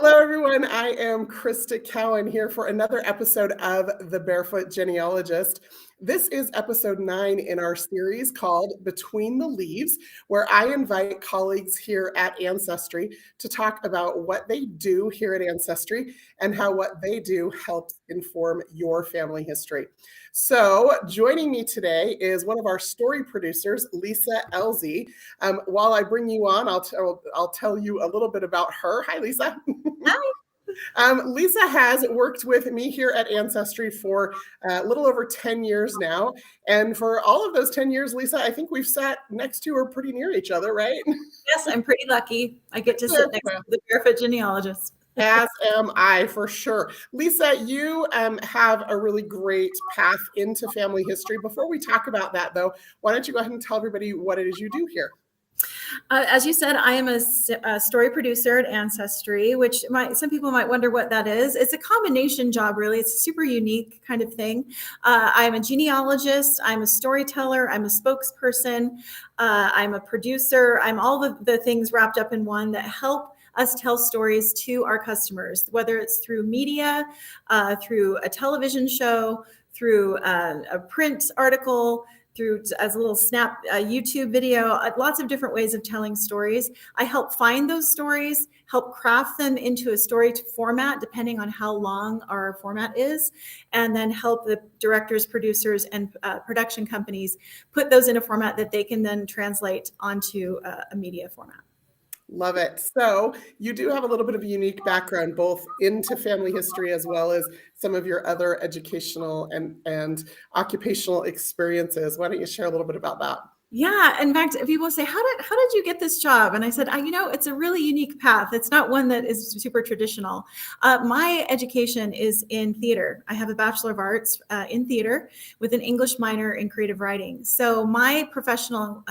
Hello, everyone. I am Crista Cowan here for another episode of the Barefoot Genealogist. This is episode 9 in our series called Between the Leaves, where I invite colleagues here at Ancestry to talk about what they do here at Ancestry and how what they do helps inform your family history. So joining me today is one of our story producers, Lisa Elzy. While I bring you on, I'll tell you a little bit about her. Hi, Lisa. Hi. Lisa has worked with me here at Ancestry for a little over 10 years now. And for all of those 10 years, Lisa, I think we've sat next to or pretty near each other, right? Yes, I'm pretty lucky. I get to sit next to the Barefoot Genealogist. As am I, for sure. Lisa, you have a really great path into family history. Before we talk about that, though, why don't you go ahead and tell everybody what it is you do here? As you said, I am a story producer at Ancestry, which some people might wonder what that is. It's a combination job, really. It's a super unique kind of thing. I'm a genealogist. I'm a storyteller. I'm a spokesperson. I'm a producer. I'm all the things wrapped up in one that help us tell stories to our customers, whether it's through media, through a television show, through a print article, through as a little snap YouTube video, lots of different ways of telling stories. I help find those stories, help craft them into a story format, depending on how long our format is, and then help the directors, producers, and production companies put those in a format that they can then translate onto a media format. Love it. So you do have a little bit of a unique background, both into family history as well as some of your other educational and occupational experiences. Why don't you share a little bit about that? Yeah. In fact, people say, how did you get this job? And I said, it's a really unique path. It's not one that is super traditional. My education is in theater. I have a Bachelor of Arts in theater with an English minor in creative writing. So my professional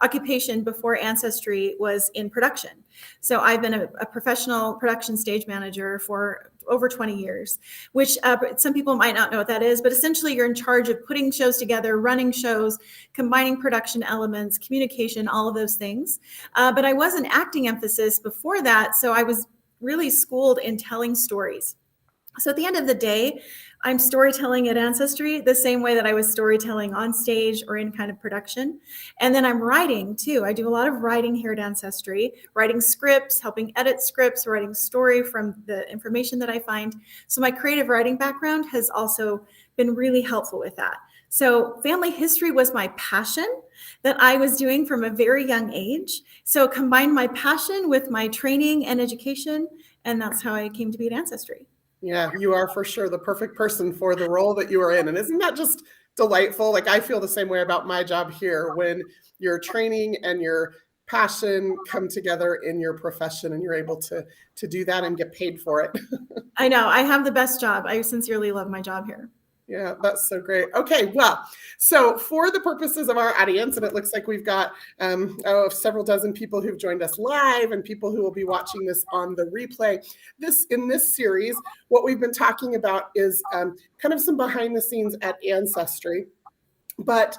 occupation before Ancestry was in production. So I've been a professional production stage manager for over 20 years, which some people might not know what that is, but essentially you're in charge of putting shows together, running shows, combining production elements, communication, all of those things. But I was an acting emphasis before that, so I was really schooled in telling stories. So at the end of the day, I'm storytelling at Ancestry the same way that I was storytelling on stage or in kind of production. And then I'm writing too. I do a lot of writing here at Ancestry, writing scripts, helping edit scripts, writing story from the information that I find. So my creative writing background has also been really helpful with that. So family history was my passion that I was doing from a very young age. So combined my passion with my training and education, and that's how I came to be at Ancestry. Yeah, you are for sure the perfect person for the role that you are in. And isn't that just delightful? Like, I feel the same way about my job here when your training and your passion come together in your profession and you're able to do that and get paid for it. I know. I have the best job. I sincerely love my job here. Yeah, that's so great. Okay, well, so for the purposes of our audience, and it looks like we've got several dozen people who've joined us live and people who will be watching this on the replay. In this series, what we've been talking about is kind of some behind the scenes at Ancestry, but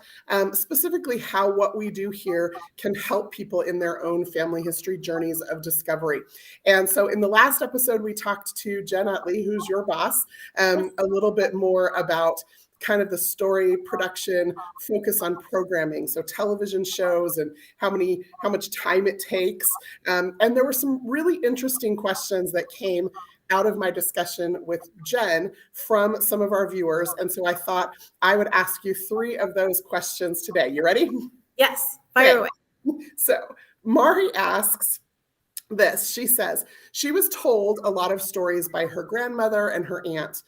specifically how what we do here can help people in their own family history journeys of discovery. And so in the last episode, we talked to Jen Utley, who's your boss, a little bit more about kind of the story production focus on programming. So television shows and how much time it takes. And there were some really interesting questions that came out of my discussion with Jen from some of our viewers. And so I thought I would ask you 3 of those questions today. You ready? Yes, fire away. So Mari asks this. She says, she was told a lot of stories by her grandmother and her aunt,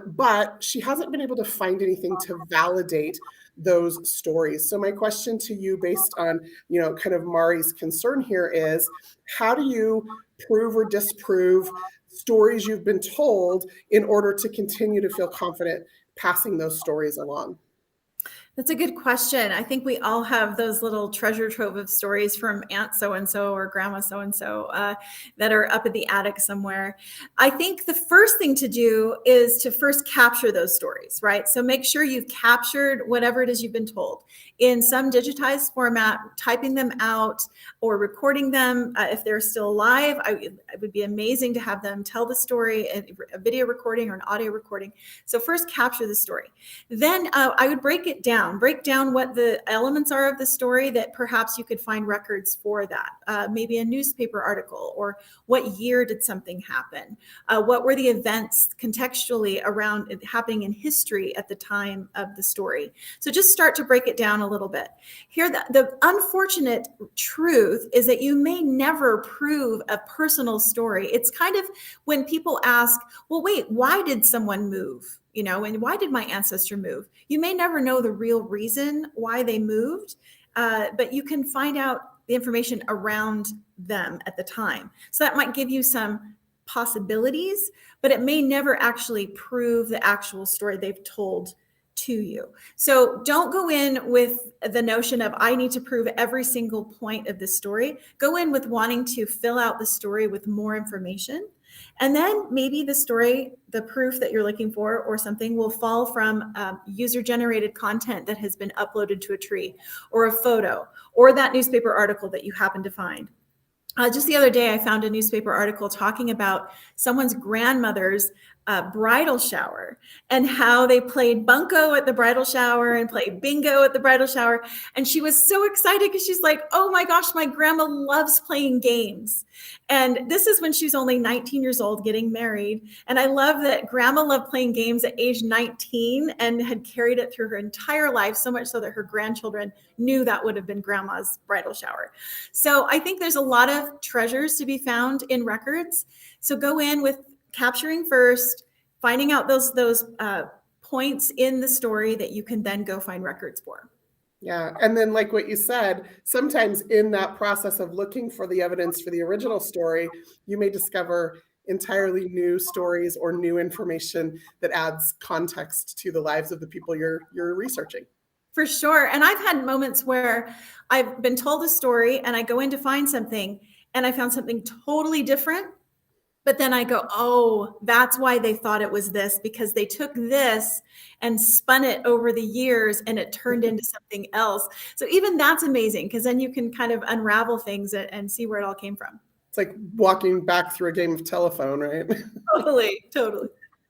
but she hasn't been able to find anything to validate those stories. So my question to you, based on, kind of Mari's concern here, is how do you prove or disprove stories you've been told in order to continue to feel confident passing those stories along? That's a good question. I think we all have those little treasure trove of stories from Aunt so-and-so or Grandma so-and-so that are up in the attic somewhere. I think the first thing to do is to first capture those stories, right? So make sure you've captured whatever it is you've been told. in some digitized format, typing them out or recording them. If they're still alive, it would be amazing to have them tell the story, a video recording or an audio recording. So first capture the story. Then I would break down what the elements are of the story that perhaps you could find records for that. Maybe a newspaper article, or what year did something happen? What were the events contextually around it happening in history at the time of the story? So just start to break it down a little bit. Here, the unfortunate truth is that you may never prove a personal story. It's kind of when people ask, well, wait, why did someone move? And why did my ancestor move? You may never know the real reason why they moved, but you can find out the information around them at the time. So that might give you some possibilities, but it may never actually prove the actual story they've told to you. So don't go in with the notion of, I need to prove every single point of the story. Go in with wanting to fill out the story with more information. And then maybe the story, the proof that you're looking for or something, will fall from user-generated content that has been uploaded to a tree, or a photo, or that newspaper article that you happen to find. Just the other day, I found a newspaper article talking about someone's grandmother's bridal shower, and how they played bunco at the bridal shower and played bingo at the bridal shower. And she was so excited because she's like, oh my gosh, my grandma loves playing games. And this is when she's only 19 years old, getting married. And I love that grandma loved playing games at age 19 and had carried it through her entire life, so much so that her grandchildren knew that would have been grandma's bridal shower. So I think there's a lot of treasures to be found in records. So go in with capturing first, finding out those points in the story that you can then go find records for. Yeah. And then, like what you said, sometimes in that process of looking for the evidence for the original story, you may discover entirely new stories or new information that adds context to the lives of the people you're researching. For sure. And I've had moments where I've been told a story and I go in to find something and I found something totally different. But then I go, oh, that's why they thought it was this, because they took this and spun it over the years and it turned into something else. So even that's amazing, because then you can kind of unravel things and see where it all came from. It's like walking back through a game of telephone, right? Totally.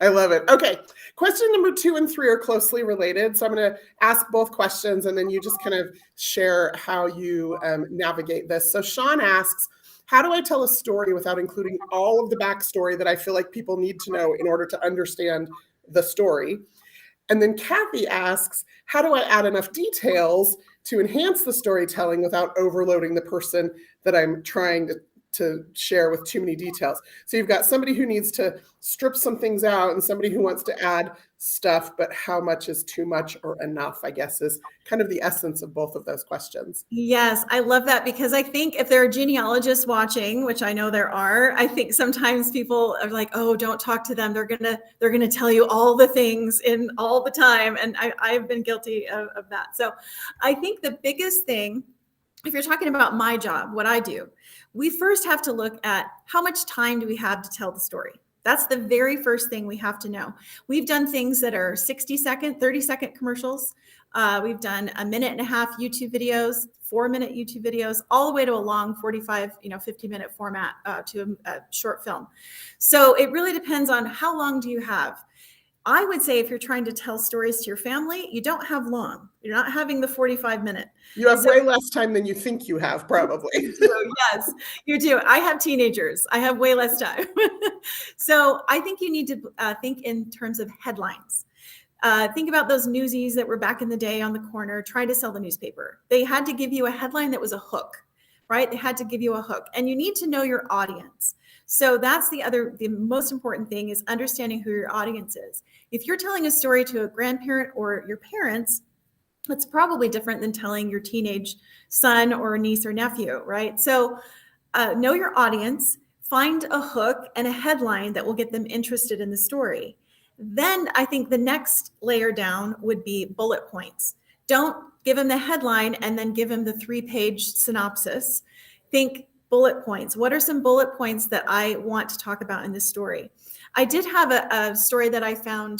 I love it. Okay. Question number 2 and 3 are closely related. So I'm going to ask both questions and then you just kind of share how you navigate this. So Sean asks, how do I tell a story without including all of the backstory that I feel like people need to know in order to understand the story? And then Kathy asks, how do I add enough details to enhance the storytelling without overloading the person that I'm trying to share with too many details? So you've got somebody who needs to strip some things out and somebody who wants to add stuff, but how much is too much or enough, I guess, is kind of the essence of both of those questions. Yes, I love that, because I think if there are genealogists watching, which I know there are, I think sometimes people are like, oh, don't talk to them. They're gonna tell you all the things in all the time. And I've been guilty of that. So I think the biggest thing, if you're talking about my job, what I do, we first have to look at how much time do we have to tell the story. That's the very first thing we have to know. We've done things that are 60-second, 30-second commercials. We've done 1.5 minute YouTube videos, 4-minute YouTube videos, all the way to a long 45, 50-minute format to a short film. So it really depends on how long do you have. I would say if you're trying to tell stories to your family, you don't have long. You're not having the 45-minute. You have way less time than you think you have, probably. Yes, you do. I have teenagers. I have way less time. So I think you need to think in terms of headlines. Think about those newsies that were back in the day on the corner trying to sell the newspaper. They had to give you a headline that was a hook, right? They had to give you a hook, and you need to know your audience. So that's the most important thing, is understanding who your audience is. If you're telling a story to a grandparent or your parents, it's probably different than telling your teenage son or niece or nephew, right? So know your audience, find a hook and a headline that will get them interested in the story. Then I think the next layer down would be bullet points. Don't give them the headline and then give them the 3-page synopsis. Think bullet points. What are some bullet points that I want to talk about in this story? I did have a story that I found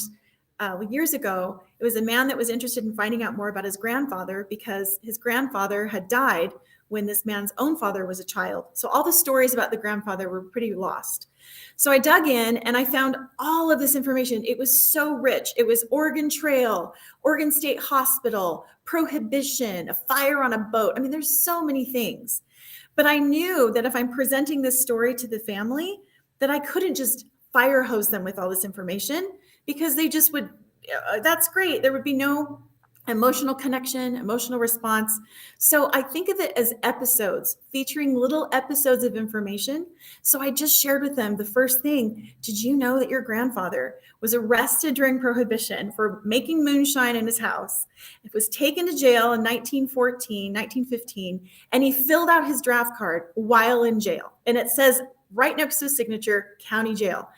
years ago. It was a man that was interested in finding out more about his grandfather because his grandfather had died when this man's own father was a child. So all the stories about the grandfather were pretty lost. So I dug in and I found all of this information. It was so rich. It was Oregon Trail, Oregon State Hospital, prohibition, a fire on a boat. I mean, there's so many things. But I knew that if I'm presenting this story to the family, that I couldn't just fire hose them with all this information because they just would, that's great. There would be no emotional connection, emotional response. So I think of it as episodes, featuring little episodes of information. So I just shared with them the first thing. Did you know that your grandfather was arrested during Prohibition for making moonshine in his house? It was taken to jail in 1915, and he filled out his draft card while in jail. And it says right next to his signature, county jail.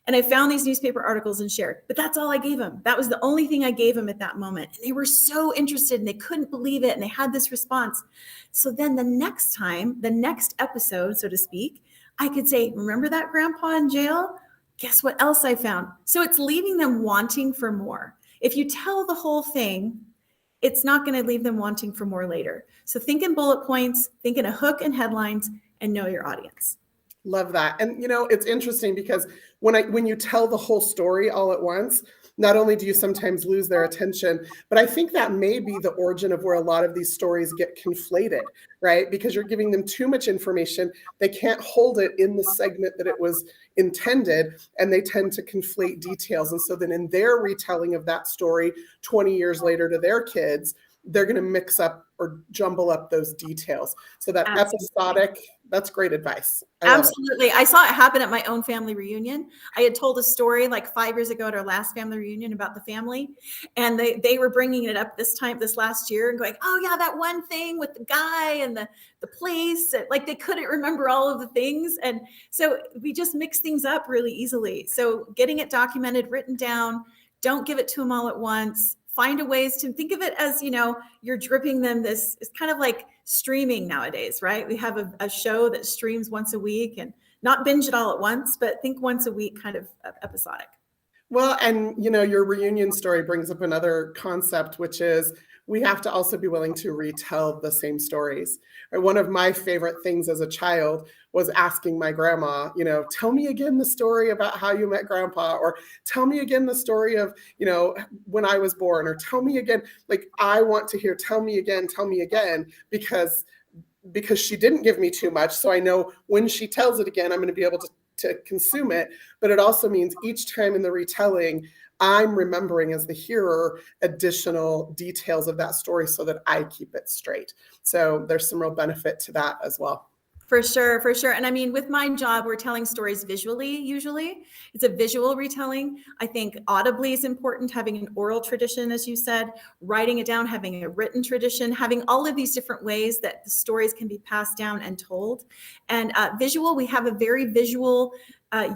And I found these newspaper articles and shared, but that's all I gave them. That was the only thing I gave them at that moment. And they were so interested and they couldn't believe it. And they had this response. So then the next time, the next episode, so to speak, I could say, remember that grandpa in jail? Guess what else I found? So it's leaving them wanting for more. If you tell the whole thing, it's not going to leave them wanting for more later. So think in bullet points, think in a hook and headlines, and know your audience. Love that. And it's interesting because when you tell the whole story all at once, not only do you sometimes lose their attention, but I think that may be the origin of where a lot of these stories get conflated, right? Because you're giving them too much information. They can't hold it in the segment that it was intended, and they tend to conflate details. And so then in their retelling of that story 20 years later to their kids, they're going to mix up or jumble up those details. So that episodic, that's great advice. Absolutely. I saw it happen at my own family reunion. I had told a story like 5 years ago at our last family reunion about the family. And they were bringing it up this last year and going, oh yeah, that one thing with the guy and the place. Like they couldn't remember all of the things. And so we just mix things up really easily. So getting it documented, written down, don't give it to them all at once. Find a ways to think of it as, you're dripping them. This is kind of like streaming nowadays, right? We have a show that streams once a week and not binge it all at once, but think once a week kind of episodic. Well, and your reunion story brings up another concept, which is we have to also be willing to retell the same stories. One of my favorite things as a child was asking my grandma, tell me again the story about how you met grandpa, or tell me again the story of, when I was born, or tell me again, like I want to hear, tell me again, because she didn't give me too much. So I know when she tells it again, I'm going to be able to consume it. But it also means each time in the retelling, I'm remembering as the hearer additional details of that story so that I keep it straight. So there's some real benefit to that as well. For sure. And I mean, with my job, we're telling stories visually, usually. It's a visual retelling. I think audibly is important, having an oral tradition, as you said, writing it down, having a written tradition, having all of these different ways that the stories can be passed down and told. And visual, we have a very visual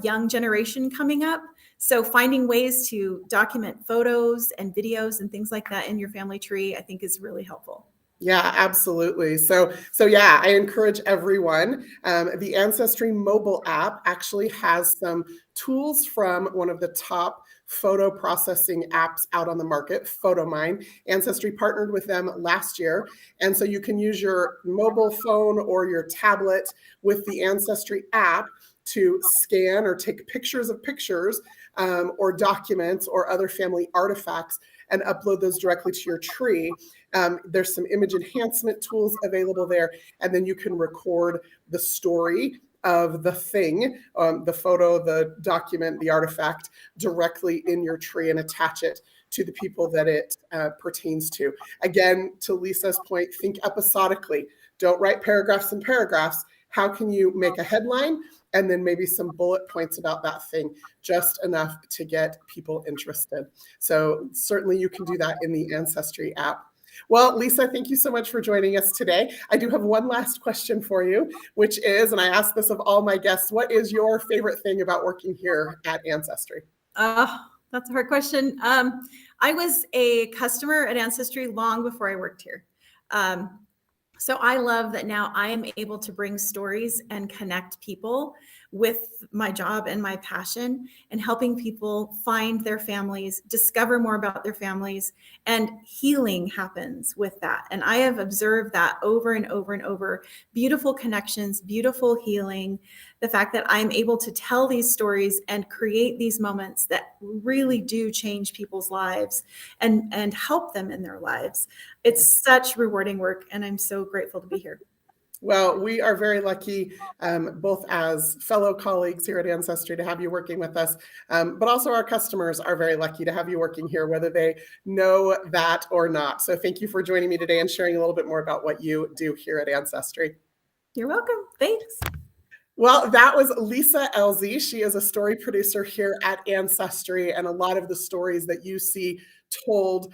young generation coming up. So finding ways to document photos and videos and things like that in your family tree, I think is really helpful. Yeah, absolutely. So yeah, I encourage everyone. The Ancestry mobile app actually has some tools from one of the top photo processing apps out on the market, PhotoMine. Ancestry partnered with them last year. And so you can use your mobile phone or your tablet with the Ancestry app to scan or take pictures of pictures or documents or other family artifacts and upload those directly to your tree. There's some image enhancement tools available there, and then you can record the story of the thing, the photo, the document, the artifact directly in your tree and attach it to the people that it pertains to. Again, to Lisa's point, think episodically. Don't write paragraphs and paragraphs. How can you make a headline and then maybe some bullet points about that thing, just enough to get people interested? So certainly you can do that in the Ancestry app. Well, Lisa, thank you so much for joining us today. I do have one last question for you, which is, and I ask this of all my guests, what is your favorite thing about working here at Ancestry? That's a hard question. I was a customer at Ancestry long before I worked here. So I love that now I am able to bring stories and connect people with my job and my passion, and helping people find their families, discover more about their families, and healing happens with that. And I have observed that over and over and over. Beautiful connections, beautiful healing, the fact that I'm able to tell these stories and create these moments that really do change people's lives and help them in their lives. It's such rewarding work, and I'm so grateful to be here. Well, we are very lucky, both as fellow colleagues here at Ancestry, to have you working with us, but also our customers are very lucky to have you working here, whether they know that or not. So thank you for joining me today and sharing a little bit more about what you do here at Ancestry. You're welcome. Thanks. Well, that was Lisa Elzy. She is a story producer here at Ancestry, and a lot of the stories that you see told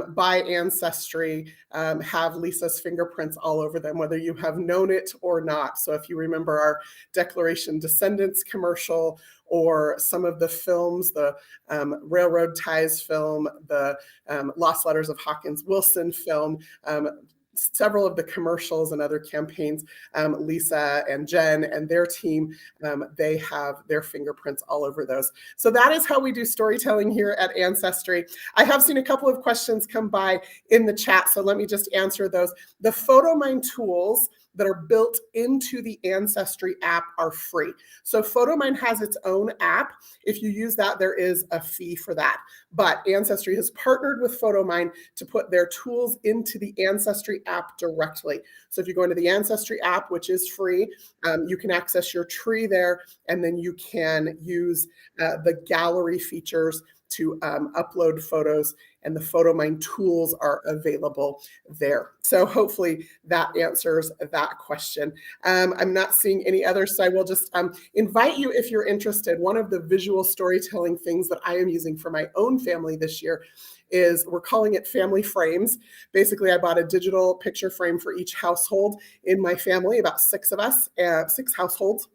by Ancestry have Lisa's fingerprints all over them, whether you have known it or not. So if you remember our Declaration Descendants commercial, or some of the films, the Railroad Ties film, the Lost Letters of Hawkins Wilson film, several of the commercials and other campaigns, Lisa and Jen and their team, they have their fingerprints all over those. So that is how we do storytelling here at Ancestry. I have seen a couple of questions come by in the chat, so let me just answer those. The PhotoMine tools that are built into the Ancestry app are free. So PhotoMine has its own app. If you use that, there is a fee for that. But Ancestry has partnered with PhotoMine to put their tools into the Ancestry app directly. So if you go into the Ancestry app, which is free, you can access your tree there, and then you can use the gallery features to upload photos, and the PhotoMine tools are available there. So hopefully that answers that question. I'm not seeing any others, so I will just invite you, if you're interested. One of the visual storytelling things that I am using for my own family this year is, we're calling it family frames. Basically, I bought a digital picture frame for each household in my family, about 6 of us, 6 households.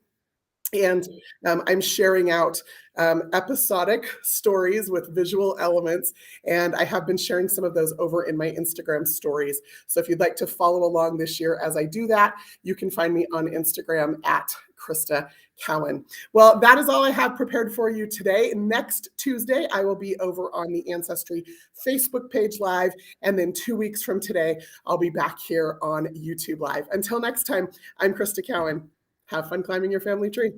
And I'm sharing out episodic stories with visual elements, and I have been sharing some of those over in my Instagram stories. So if you'd like to follow along this year as I do that, you can find me on Instagram at Crista Cowan. Well, that is all I have prepared for you today. Next Tuesday, I will be over on the Ancestry Facebook page live, and then 2 weeks from today, I'll be back here on YouTube live. Until next time, I'm Crista Cowan. Have fun climbing your family tree.